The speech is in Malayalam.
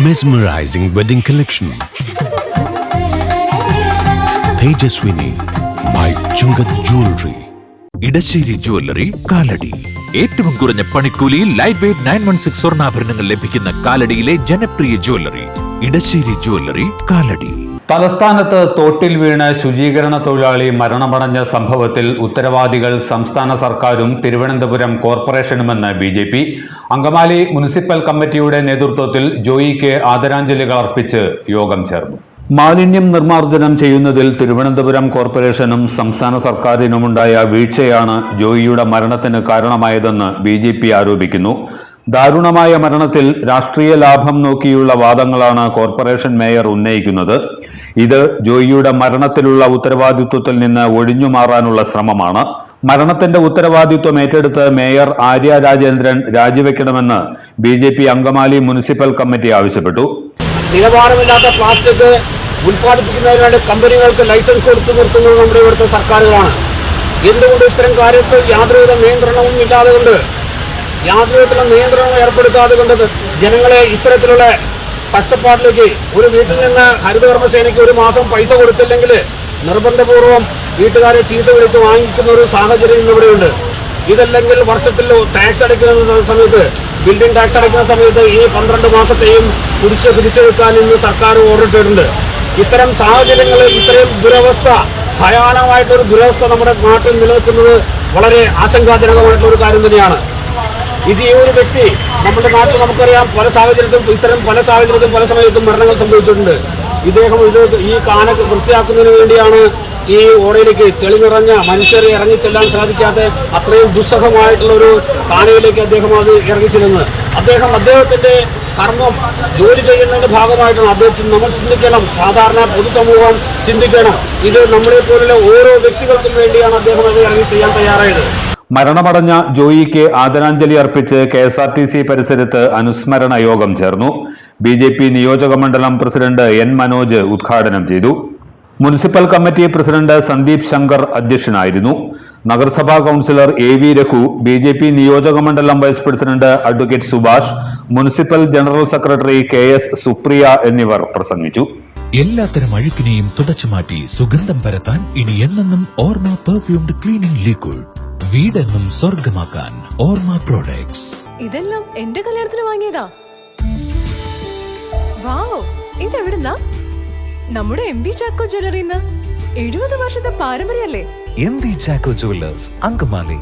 Mesmerizing wedding collection. Tejaswini by Chungat Jewelry. Edassery jewellery Kalady. ഏറ്റവും കുറഞ്ഞ പണിക്കൂലിയിൽ ലൈറ്റ് വെയ്റ്റ് 916 സ്വർണ്ണാഭരണങ്ങൾ ലഭിക്കുന്ന കാലടിയിലെ ജനപ്രിയ ജ്വല്ലറി ഇടശ്ശേരി ജ്വല്ലറി കാലടി. തലസ്ഥാനത്ത് തോട്ടിൽ വീണ് ശുചീകരണ തൊഴിലാളി മരണമടഞ്ഞ സംഭവത്തിൽ ഉത്തരവാദികൾ സംസ്ഥാന സർക്കാരും തിരുവനന്തപുരം കോർപ്പറേഷനുമെന്ന് BJP. അങ്കമാലി മുനിസിപ്പൽ കമ്മിറ്റിയുടെ നേതൃത്വത്തിൽ ജോയിക്ക് ആദരാഞ്ജലികൾ അർപ്പിച്ച് യോഗം ചേർന്നു. മാലിന്യം നിർമ്മാർജ്ജനം ചെയ്യുന്നതിൽ തിരുവനന്തപുരം കോർപ്പറേഷനും സംസ്ഥാന സർക്കാരിനുമുണ്ടായ വീഴ്ചയാണ് ജോയിയുടെ മരണത്തിന് കാരണമായതെന്ന് BJP ആരോപിക്കുന്നു. ദാരുണമായ മരണത്തിൽ രാഷ്ട്രീയ ലാഭം നോക്കിയുള്ള വാദങ്ങളാണ് കോർപ്പറേഷൻ മേയർ ഉന്നയിക്കുന്നത്. ഇത് ജോയിയുടെ മരണത്തിലുള്ള ഉത്തരവാദിത്വത്തിൽ നിന്ന് ഒഴിഞ്ഞുമാറാനുള്ള ശ്രമമാണ്. മരണത്തിന്റെ ഉത്തരവാദിത്വം ഏറ്റെടുത്ത് മേയർ ആര്യ രാജേന്ദ്രൻ രാജിവെക്കണമെന്ന് BJP അങ്കമാലി മുനിസിപ്പൽ കമ്മിറ്റി ആവശ്യപ്പെട്ടു. നിലവാരമില്ലാത്ത പ്ലാസ്റ്റിക് ഉൽപ്പാദിപ്പിക്കുന്നതിന് വേണ്ടി കമ്പനികൾക്ക് ലൈസൻസ് കൊടുത്തു നിർത്തുന്നത് നമ്മുടെ ഇവിടുത്തെ സർക്കാരുകളാണ്. എന്തുകൊണ്ട് ഇത്തരം കാര്യത്തിൽ യാതൊരുവിധ നിയന്ത്രണവും ഇല്ലാതെ കൊണ്ട്, യാതൊരുവിധത്തിലുള്ള നിയന്ത്രണം ഏർപ്പെടുത്താതെ കൊണ്ട് ജനങ്ങളെ ഇത്തരത്തിലുള്ള കഷ്ടപ്പാടിലേക്ക്, ഒരു വീട്ടിൽ നിന്ന് ഹരിതകർമ്മസേനയ്ക്ക് ഒരു മാസം പൈസ കൊടുത്തില്ലെങ്കിൽ നിർബന്ധപൂർവ്വം വീട്ടുകാരെ ചീത്ത വിളിച്ച് വാങ്ങിക്കുന്ന ഒരു സാഹചര്യം ഇന്നിവിടെയുണ്ട്. ഇതല്ലെങ്കിൽ വർഷത്തിൽ ടാക്സ് അടയ്ക്കുന്ന സമയത്ത്, ബിൽഡിംഗ് ടാക്സ് അടയ്ക്കുന്ന സമയത്ത് ഈ 12 മാസത്തെയും കുടിശ്ശിക പിരിച്ചെടുക്കാൻ ഇന്ന് സർക്കാർ ഓർഡർ ഇട്ടിട്ടുണ്ട്. ഇത്തരം സാഹചര്യങ്ങളിൽ ഇത്രയും ദുരവസ്ഥ, ഭയാനകമായിട്ടൊരു ദുരവസ്ഥ നമ്മുടെ നാട്ടിൽ നിലനിൽക്കുന്നത് വളരെ ആശങ്കാജനകമായിട്ടുള്ള ഒരു കാര്യം തന്നെയാണ്. ഇത് ഈ ഒരു വ്യക്തി നമ്മുടെ നാട്ടിൽ നമുക്കറിയാം, പല സാഹചര്യത്തിലും പല സമയത്തും മരണങ്ങൾ സംഭവിച്ചിട്ടുണ്ട്. ഇദ്ദേഹം ഈ കാന വൃത്തിയാക്കുന്നതിന് വേണ്ടിയാണ് ഈ ഓടയിലേക്ക് ചെളി നിറഞ്ഞ മനുഷ്യരെ ഇറങ്ങിച്ചെല്ലാൻ സാധിക്കാത്ത അത്രയും ദുസ്സഹമായിട്ടുള്ള ഒരു കാനയിലേക്ക് അദ്ദേഹം അത് ഇറങ്ങിച്ചെല്ലുന്നത്. അദ്ദേഹത്തിന്റെ കർമ്മം ജോലി ചെയ്യുന്നതിന്റെ ഭാഗമായിട്ടാണ്. നമ്മൾ ചിന്തിക്കണം, സാധാരണ പൊതുസമൂഹം ചിന്തിക്കണം. ഇത് നമ്മളെ പോലുള്ള ഓരോ വ്യക്തികൾക്കും വേണ്ടിയാണ് അദ്ദേഹം അത് ഇറങ്ങി ചെയ്യാൻ തയ്യാറായത്. മരണമടഞ്ഞ ജോയിക്ക് ആദരാഞ്ജലി അർപ്പിച്ച് KSRTC പരിസരത്ത് അനുസ്മരണ യോഗം ചേർന്നു. BJP നിയോജക മണ്ഡലം പ്രസിഡന്റ് N മനോജ് ഉദ്ഘാടനം ചെയ്തു. Municipal committee president Sandeep Shankar അധ്യക്ഷനായിരുന്നു. നഗരസഭാ കൌൺസിലർ AV രഘു, BJP നിയോജക മണ്ഡലം vice president advocate Subhash, municipal general secretary KS Supriya എന്നിവർ പ്രസംഗിച്ചു. എല്ലാത്തരം അഴുക്കിനെയും തുടച്ചുമാറ്റി സുഗന്ധം പരത്താൻ ഇനി എന്നെന്നും ഓർമ്മ പെർഫ്യൂംഡ് ക്ലീനിംഗ് ലിക്വിഡ്. വീടെന്നും സ്വർഗമാക്കാൻ ഓർമ്മ പ്രോഡക്ട്സ്. ഇതെല്ലാം എന്റെ കല്യാണത്തിന് വാങ്ങിയതാ. വാവ്, ഇതെവിടുന്നാ? നമ്മുടെ MV ചാക്കോ ജ്വല്ലറിന്ന്. 70 വർഷത്തെ പാരമ്പര്യല്ലേ? MV Chacko jewellers, Angamaly.